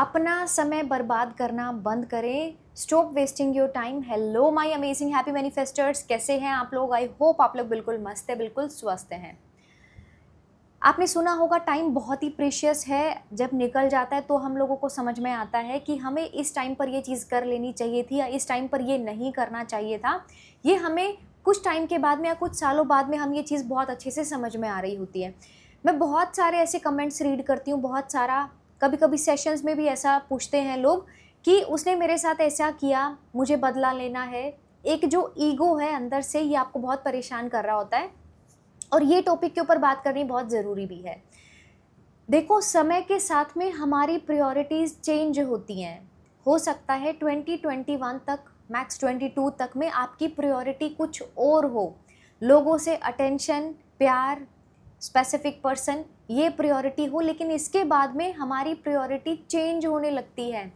अपना समय बर्बाद करना बंद करें। Stop wasting your time. Hello my amazing happy manifesters, कैसे हैं आप लोग? आई होप आप लोग बिल्कुल मस्त है, बिल्कुल स्वस्थ हैं। आपने सुना होगा टाइम बहुत ही प्रीशियस है। जब निकल जाता है तो हम लोगों को समझ में आता है कि हमें इस टाइम पर ये चीज़ कर लेनी चाहिए थी या इस टाइम पर ये नहीं करना चाहिए था। ये हमें कुछ टाइम के बाद में या कुछ सालों बाद में हम ये चीज़ बहुत अच्छे से समझ में आ रही होती है। मैं बहुत सारे ऐसे कमेंट्स रीड करती हूँ, बहुत सारा, कभी कभी सेशंस में भी ऐसा पूछते हैं लोग कि उसने मेरे साथ ऐसा किया, मुझे बदला लेना है। एक जो ईगो है अंदर से, ये आपको बहुत परेशान कर रहा होता है और ये टॉपिक के ऊपर बात करनी बहुत ज़रूरी भी है। देखो, समय के साथ में हमारी प्रायोरिटीज़ चेंज होती हैं। हो सकता है 2021 तक, मैक्स 22 तक में आपकी प्रायोरिटी कुछ और हो। लोगों से अटेंशन, प्यार, स्पेसिफिक पर्सन, ये प्रायोरिटी हो, लेकिन इसके बाद में हमारी प्रायोरिटी चेंज होने लगती है।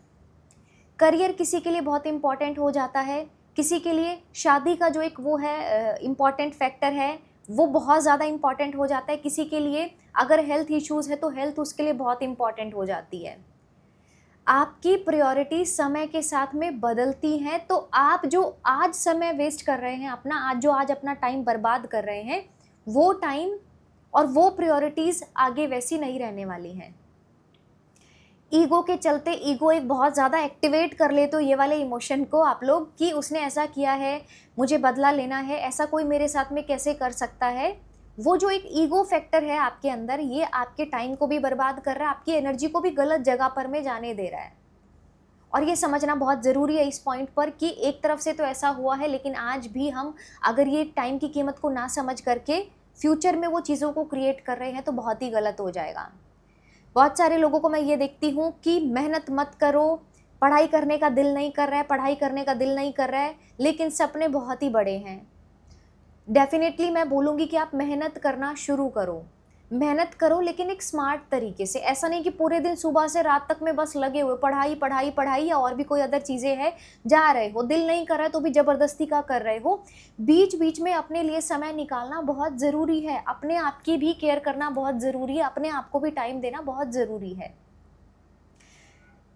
करियर किसी के लिए बहुत इम्पॉर्टेंट हो जाता है, किसी के लिए शादी का जो एक वो है इम्पॉर्टेंट फैक्टर है वो बहुत ज़्यादा इम्पॉर्टेंट हो जाता है। किसी के लिए अगर हेल्थ इश्यूज़ है तो हेल्थ उसके लिए बहुत इम्पॉर्टेंट हो जाती है। आपकी प्रायोरिटी समय के साथ में बदलती हैं, तो आप जो आज समय वेस्ट कर रहे हैं अपना, आज अपना टाइम बर्बाद कर रहे हैं, वो टाइम और वो प्रायोरिटीज़ आगे वैसी नहीं रहने वाली हैं। ईगो के चलते ईगो एक बहुत ज़्यादा एक्टिवेट कर ले तो ये वाले इमोशन को आप लोग कि उसने ऐसा किया है, मुझे बदला लेना है, ऐसा कोई मेरे साथ में कैसे कर सकता है। वो जो एक ईगो फैक्टर है आपके अंदर, ये आपके टाइम को भी बर्बाद कर रहा है, आपकी एनर्जी को भी गलत जगह पर में जाने दे रहा है। और ये समझना बहुत ज़रूरी है इस पॉइंट पर कि एक तरफ से तो ऐसा हुआ है, लेकिन आज भी हम अगर ये टाइम की कीमत को ना समझ करके फ्यूचर में वो चीज़ों को क्रिएट कर रहे हैं तो बहुत ही गलत हो जाएगा। बहुत सारे लोगों को मैं ये देखती हूँ कि मेहनत मत करो, पढ़ाई करने का दिल नहीं कर रहा है, पढ़ाई करने का दिल नहीं कर रहा है, लेकिन सपने बहुत ही बड़े हैं। डेफिनेटली मैं बोलूँगी कि आप मेहनत करना शुरू करो, मेहनत करो, लेकिन एक स्मार्ट तरीके से। ऐसा नहीं कि पूरे दिन सुबह से रात तक में बस लगे हुए पढ़ाई पढ़ाई पढ़ाई या और भी कोई अदर चीज़ें हैं, जा रहे हो, दिल नहीं कर रहा है तो भी ज़बरदस्ती का कर रहे हो। बीच बीच में अपने लिए समय निकालना बहुत ज़रूरी है, अपने आप की भी केयर करना बहुत ज़रूरी है, अपने आप को भी टाइम देना बहुत ज़रूरी है।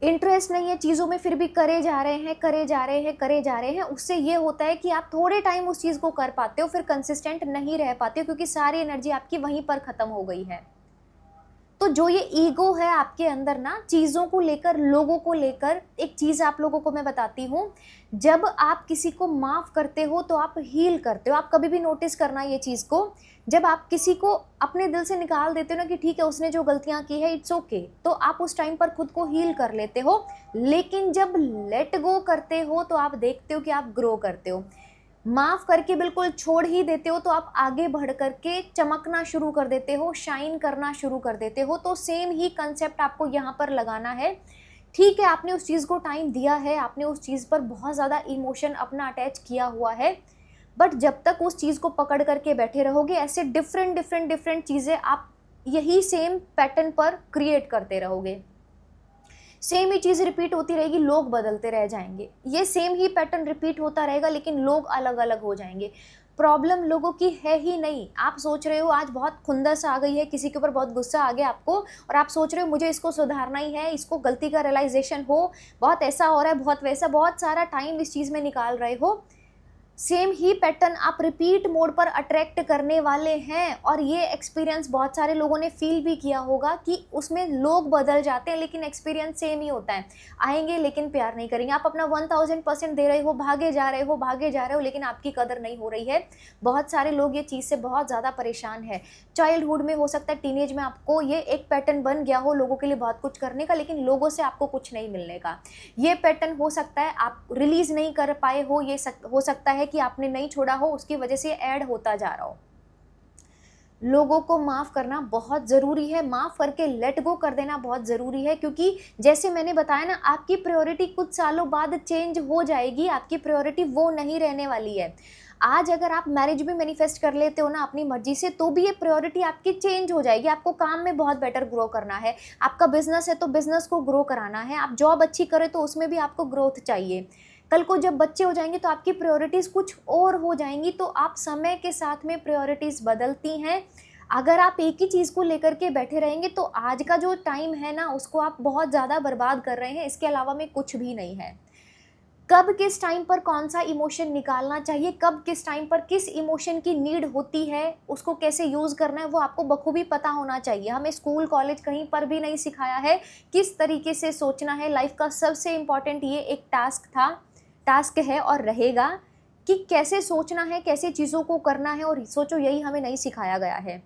इंटरेस्ट नहीं है चीज़ों में फिर भी करे जा रहे हैं, करे जा रहे हैं, करे जा रहे हैं, उससे ये होता है कि आप थोड़े टाइम उस चीज़ को कर पाते हो, फिर कंसिस्टेंट नहीं रह पाते हो क्योंकि सारी एनर्जी आपकी वहीं पर ख़त्म हो गई है। तो जो ये ईगो है आपके अंदर ना, चीज़ों को लेकर, लोगों को लेकर, एक चीज़ आप लोगों को मैं बताती हूँ, जब आप किसी को माफ़ करते हो तो आप हील करते हो। आप कभी भी नोटिस करना ये चीज़ को, जब आप किसी को अपने दिल से निकाल देते हो ना कि ठीक है उसने जो गलतियाँ की है इट्स ओके, तो आप उस टाइम पर खुद को हील कर लेते हो। लेकिन जब लेट गो करते हो तो आप देखते हो कि आप ग्रो करते हो। माफ़ करके बिल्कुल छोड़ ही देते हो तो आप आगे बढ़ करके चमकना शुरू कर देते हो, शाइन करना शुरू कर देते हो। तो सेम ही कंसेप्ट आपको यहाँ पर लगाना है। ठीक है, आपने उस चीज़ को टाइम दिया है, आपने उस चीज़ पर बहुत ज़्यादा इमोशन अपना अटैच किया हुआ है, बट जब तक उस चीज़ को पकड़ करके बैठे रहोगे, ऐसे डिफरेंट चीज़ें आप यही सेम पैटर्न पर क्रिएट करते रहोगे। सेम ही चीज़ रिपीट होती रहेगी, लोग बदलते रह जाएंगे। ये सेम ही पैटर्न रिपीट होता रहेगा लेकिन लोग अलग अलग हो जाएंगे। प्रॉब्लम लोगों की है ही नहीं। आप सोच रहे हो आज बहुत खुंदस आ गई है, किसी के ऊपर बहुत गुस्सा आ गया आपको, और आप सोच रहे हो मुझे इसको सुधारना ही है, इसको गलती का रियलाइजेशन हो, बहुत ऐसा हो रहा है, बहुत वैसा, बहुत सारा टाइम इस चीज़ में निकाल रहे हो। सेम ही पैटर्न आप रिपीट मोड पर अट्रैक्ट करने वाले हैं। और ये एक्सपीरियंस बहुत सारे लोगों ने फील भी किया होगा कि उसमें लोग बदल जाते हैं लेकिन एक्सपीरियंस सेम ही होता है। आएंगे लेकिन प्यार नहीं करेंगे। आप अपना 1000% दे रहे हो, भागे जा रहे हो, भागे जा रहे हो, लेकिन आपकी कदर नहीं हो रही है। बहुत सारे लोग ये चीज़ से बहुत ज़्यादा परेशान है। चाइल्डहुड में हो सकता है, टीनेज में आपको ये एक पैटर्न बन गया हो लोगों के लिए बहुत कुछ करने का, लेकिन लोगों से आपको कुछ नहीं मिलने का। ये पैटर्न हो सकता है आप रिलीज नहीं कर पाए हो, ये हो सकता है कि आपने नहीं छोड़ा हो, उसकी वजह से ऐड होता जा रहा हो। लोगों को माफ़ करना बहुत ज़रूरी है, माफ़ करके लेट गो कर देना बहुत ज़रूरी है, क्योंकि जैसे मैंने बताया ना, आपकी प्रायोरिटी कुछ सालों बाद चेंज हो जाएगी। आपकी प्रायोरिटी वो नहीं रहने वाली है। आज अगर आप मैरिज भी मैनिफेस्ट कर लेते हो ना अपनी मर्जी से, तो भी ये प्रायोरिटी आपकी चेंज हो जाएगी। आपको काम में बहुत बेटर ग्रो करना है, आपका बिजनेस है तो बिजनेस को ग्रो कराना है, आप जॉब अच्छी करें तो उसमें भी आपको ग्रोथ चाहिए। कल को जब बच्चे हो जाएंगे तो आपकी प्रायोरिटीज़ कुछ और हो जाएंगी। तो आप समय के साथ में प्रायोरिटीज़ बदलती हैं। अगर आप एक ही चीज़ को लेकर के बैठे रहेंगे तो आज का जो टाइम है ना उसको आप बहुत ज़्यादा बर्बाद कर रहे हैं, इसके अलावा में कुछ भी नहीं है। कब किस टाइम पर कौन सा इमोशन निकालना चाहिए, कब किस टाइम पर किस इमोशन की नीड होती है, उसको कैसे यूज़ करना है, वो आपको बखूबी पता होना चाहिए। हमें स्कूल कॉलेज कहीं पर भी नहीं सिखाया है किस तरीके से सोचना है। लाइफ का सबसे इम्पॉर्टेंट ये एक टास्क है और रहेगा कि कैसे सोचना है, कैसे चीज़ों को करना है, और सोचो यही हमें नहीं सिखाया गया है।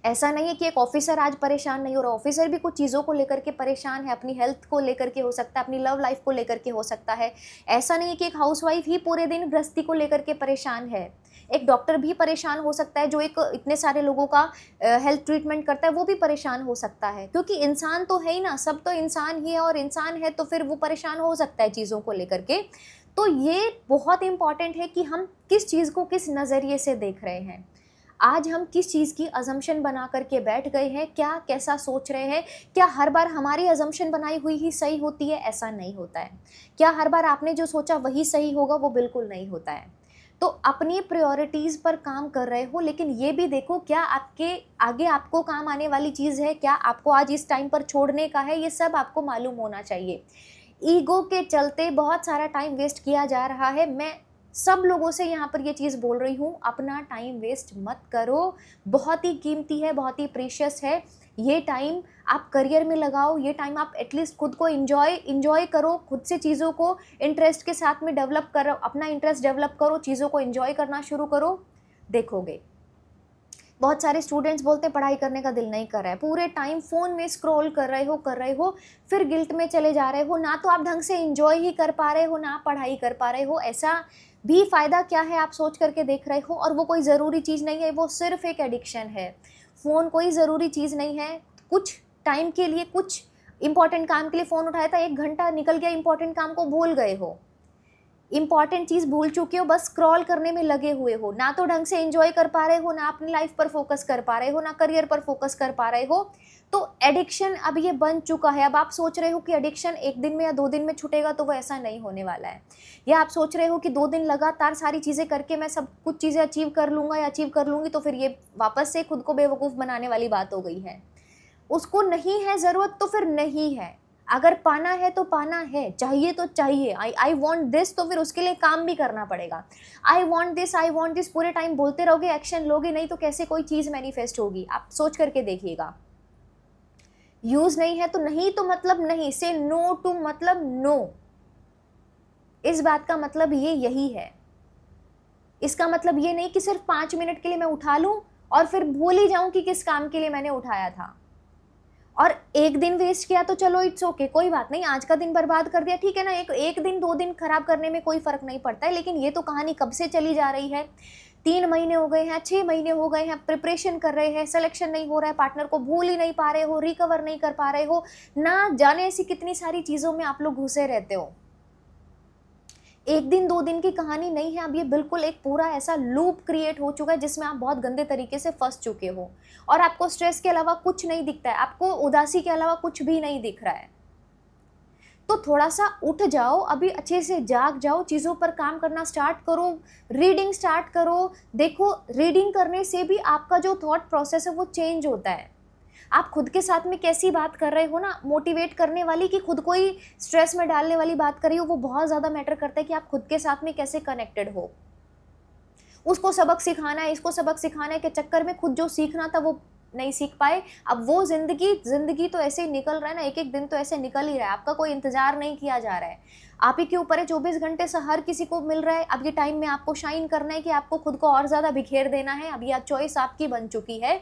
ऐसा नहीं है कि एक ऑफिसर आज परेशान नहीं हो रहा, ऑफिसर भी कुछ चीज़ों को लेकर के परेशान है, अपनी हेल्थ को लेकर के हो सकता है, अपनी लव लाइफ को लेकर के हो सकता है। ऐसा नहीं है कि एक हाउसवाइफ ही पूरे दिन गृहस्थी को लेकर के परेशान है, एक डॉक्टर भी परेशान हो सकता है, जो एक इतने सारे लोगों का हेल्थ ट्रीटमेंट करता है वो भी परेशान हो सकता है, क्योंकि इंसान तो है ही ना, सब तो इंसान ही है, और इंसान है तो फिर वो परेशान हो सकता है चीज़ों को लेकर के। तो ये बहुत इंपॉर्टेंट है कि हम किस चीज़ को किस नज़रिए से देख रहे हैं। आज हम किस चीज़ की अजम्पशन बना करके बैठ गए हैं, क्या कैसा सोच रहे हैं। क्या हर बार हमारी अजम्पशन बनाई हुई ही सही होती है? ऐसा नहीं होता है। क्या हर बार आपने जो सोचा वही सही होगा? वो बिल्कुल नहीं होता है। तो अपनी प्रायोरिटीज़ पर काम कर रहे हो, लेकिन ये भी देखो क्या आपके आगे आपको काम आने वाली चीज़ है, क्या आपको आज इस टाइम पर छोड़ने का है, ये सब आपको मालूम होना चाहिए। ईगो के चलते बहुत सारा टाइम वेस्ट किया जा रहा है। मैं सब लोगों से यहाँ पर ये चीज़ बोल रही हूँ, अपना टाइम वेस्ट मत करो। बहुत ही कीमती है, बहुत ही प्रीशियस है। ये टाइम आप करियर में लगाओ, ये टाइम आप एटलीस्ट खुद को इंजॉय करो, खुद से चीज़ों को इंटरेस्ट के साथ में डेवलप करो, अपना इंटरेस्ट डेवलप करो, चीज़ों को इंजॉय करना शुरू करो। देखोगे बहुत सारे स्टूडेंट्स बोलते हैं पढ़ाई करने का दिल नहीं कर रहा है, पूरे टाइम फ़ोन में स्क्रॉल कर रहे हो, फिर गिल्ट में चले जा रहे हो, ना तो आप ढंग से एंजॉय ही कर पा रहे हो, ना पढ़ाई कर पा रहे हो। ऐसा भी फ़ायदा क्या है आप सोच करके देख रहे हो, और वो कोई ज़रूरी चीज़ नहीं है, वो सिर्फ एक एडिक्शन है। फ़ोन कोई ज़रूरी चीज़ नहीं है। कुछ टाइम के लिए, कुछ इंपॉर्टेंट काम के लिए फ़ोन उठाया था, 1 घंटा निकल गया, इंपॉर्टेंट काम को भूल गए हो, इंपॉर्टेंट चीज़ भूल चुके हो, बस स्क्रॉल करने में लगे हुए हो, ना तो ढंग से एंजॉय कर पा रहे हो, ना अपनी लाइफ पर फोकस कर पा रहे हो, ना करियर पर फोकस कर पा रहे हो। तो एडिक्शन अब ये बन चुका है। अब आप सोच रहे हो कि एडिक्शन 1 दिन में या 2 दिन में छूटेगा, तो वो ऐसा नहीं होने वाला है। या आप सोच रहे हो कि 2 दिन लगातार सारी चीज़ें करके मैं सब कुछ चीज़ें अचीव कर लूँगा या अचीव कर लूँगी, तो फिर ये वापस से खुद को बेवकूफ़ बनाने वाली बात हो गई है। उसको नहीं है ज़रूरत तो फिर नहीं है। अगर पाना है तो पाना है, चाहिए तो चाहिए। आई वॉन्ट दिस, तो फिर उसके लिए काम भी करना पड़ेगा। आई वॉन्ट दिस पूरे टाइम बोलते रहोगे, एक्शन लोगे नहीं, तो कैसे कोई चीज़ मैनिफेस्ट होगी? आप सोच करके देखिएगा। यूज़ नहीं है तो नहीं, तो मतलब नहीं। से नो टू मतलब नो। इस बात का मतलब ये यही है। इसका मतलब ये नहीं कि सिर्फ 5 मिनट के लिए मैं उठा लूं और फिर भूल ही जाऊं कि किस काम के लिए मैंने उठाया था। और 1 दिन वेस्ट किया तो चलो इट्स ओके, कोई बात नहीं, आज का दिन बर्बाद कर दिया, ठीक है ना। एक दिन 2 दिन खराब करने में कोई फर्क नहीं पड़ता है। लेकिन ये तो कहानी कब से चली जा रही है, 3 महीने हो गए हैं, 6 महीने हो गए हैं, प्रिपरेशन कर रहे हैं, सिलेक्शन नहीं हो रहा है, पार्टनर को भूल ही नहीं पा रहे हो, रिकवर नहीं कर पा रहे हो, ना जाने ऐसी कितनी सारी चीज़ों में आप लोग घुसे रहते हो। 1 दिन 2 दिन की कहानी नहीं है। अब ये बिल्कुल एक पूरा ऐसा लूप क्रिएट हो चुका है जिसमें आप बहुत गंदे तरीके से फंस चुके हो, और आपको स्ट्रेस के अलावा कुछ नहीं दिखता है, आपको उदासी के अलावा कुछ भी नहीं दिख रहा है। तो थोड़ा सा उठ जाओ, अभी अच्छे से जाग जाओ, चीज़ों पर काम करना स्टार्ट करो, रीडिंग स्टार्ट करो। देखो, रीडिंग करने से भी आपका जो थॉट प्रोसेस है वो चेंज होता है। आप खुद के साथ में कैसी बात कर रहे हो ना, मोटिवेट करने वाली कि खुद को ही स्ट्रेस में डालने वाली बात कर रही हो, वो बहुत ज़्यादा मैटर करता है कि आप खुद के साथ में कैसे कनेक्टेड हो। उसको सबक सिखाना है, इसको सबक सिखाने के चक्कर में खुद जो सीखना था वो नहीं सीख पाए। अब वो जिंदगी तो ऐसे ही निकल रहा है ना, एक एक दिन तो ऐसे निकल ही रहा है, आपका कोई इंतजार नहीं किया जा रहा है, आप ही के ऊपर है। 24 घंटे से हर किसी को मिल रहा है। अब ये टाइम में आपको शाइन करना है कि आपको खुद को और ज़्यादा बिखेर देना है। अब यह चॉइस आपकी बन चुकी है।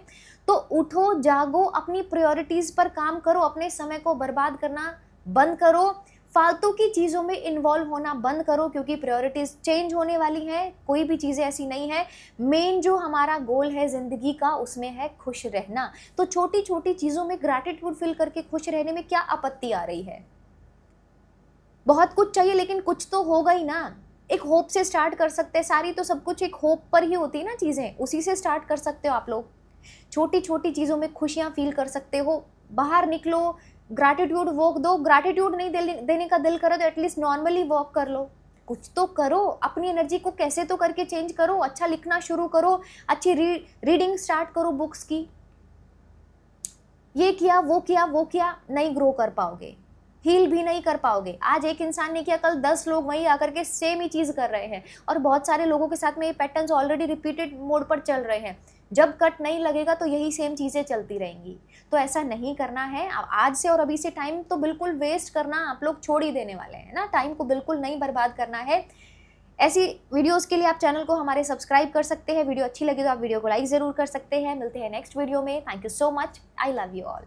तो उठो, जागो, अपनी प्रायोरिटीज़ पर काम करो, अपने समय को बर्बाद करना बंद करो, फालतू की चीज़ों में इन्वॉल्व होना बंद करो, क्योंकि प्रायोरिटीज़ चेंज होने वाली हैं। कोई भी चीज़ें ऐसी नहीं है। मेन जो हमारा गोल है ज़िंदगी का, उसमें है खुश रहना। तो छोटी छोटी चीज़ों में ग्रैटिट्यूड फील करके खुश रहने में क्या आपत्ति आ रही है? बहुत कुछ चाहिए लेकिन कुछ तो होगा ही ना। एक होप से स्टार्ट कर सकते हैं। सारी तो सब कुछ एक होप पर ही होती है ना चीज़ें, उसी से स्टार्ट कर सकते हो आप लोग। छोटी छोटी चीज़ों में खुशियाँ फील कर सकते हो। बाहर निकलो, ग्रैटिट्यूड वॉक दो। ग्रैटिट्यूड नहीं देने का दिल करे तो एटलीस्ट नॉर्मली वॉक कर लो। कुछ तो करो, अपनी एनर्जी को कैसे तो करके चेंज करो, अच्छा लिखना शुरू करो, अच्छी रीडिंग स्टार्ट करो बुक्स की। ये किया वो किया वो किया, नहीं ग्रो कर पाओगे, हील भी नहीं कर पाओगे। आज एक इंसान ने किया, कल 10 लोग वहीं आकर के सेम ही चीज़ कर रहे हैं, और बहुत सारे लोगों के साथ में ये पैटर्न्स ऑलरेडी रिपीटेड मोड पर चल रहे हैं। जब कट नहीं लगेगा तो यही सेम चीज़ें चलती रहेंगी। तो ऐसा नहीं करना है। आज से और अभी से टाइम तो बिल्कुल वेस्ट करना आप लोग छोड़ ही देने वाले हैं ना, टाइम को बिल्कुल नहीं बर्बाद करना है। ऐसी वीडियोस के लिए आप चैनल को हमारे सब्सक्राइब कर सकते हैं। वीडियो अच्छी लगी तो आप वीडियो को लाइक ज़रूर कर सकते हैं। मिलते हैं नेक्स्ट वीडियो में। Thank you so much. I love you all.